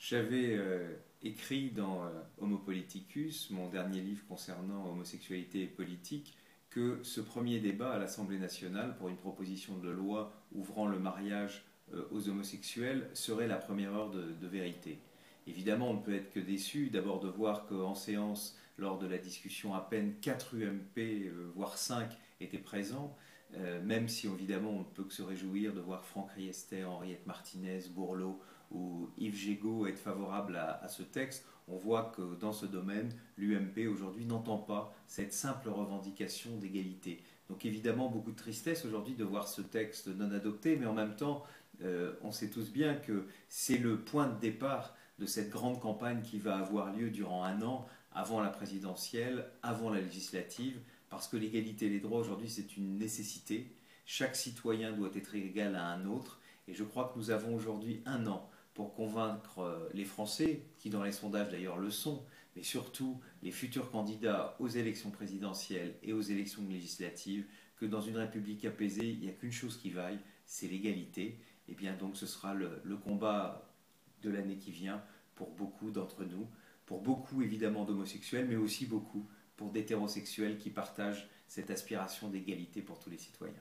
J'avais écrit dans Homo Politicus, mon dernier livre concernant homosexualité et politique, que ce premier débat à l'Assemblée nationale pour une proposition de loi ouvrant le mariage aux homosexuels serait la première heure de vérité. Évidemment, on ne peut être que déçu d'abord de voir qu'en séance, lors de la discussion, à peine 4 UMP, voire 5, étaient présents, même si évidemment on ne peut que se réjouir de voir Franck Riester, Henriette Martinez, Bourlot ou Yves Gégaud être favorables à ce texte. On voit que dans ce domaine, l'UMP aujourd'hui n'entend pas cette simple revendication d'égalité. Donc évidemment, beaucoup de tristesse aujourd'hui de voir ce texte non adopté, mais en même temps, on sait tous bien que c'est le point de départ de cette grande campagne qui va avoir lieu durant un an, avant la présidentielle, avant la législative, parce que l'égalité et les droits aujourd'hui c'est une nécessité. Chaque citoyen doit être égal à un autre, et je crois que nous avons aujourd'hui un an pour convaincre les Français, qui dans les sondages d'ailleurs le sont, mais surtout les futurs candidats aux élections présidentielles et aux élections législatives, que dans une république apaisée, il n'y a qu'une chose qui vaille, c'est l'égalité. Et bien donc ce sera le combat de l'année qui vient pour beaucoup d'entre nous, pour beaucoup évidemment d'homosexuels, mais aussi beaucoup pour d'hétérosexuels qui partagent cette aspiration d'égalité pour tous les citoyens.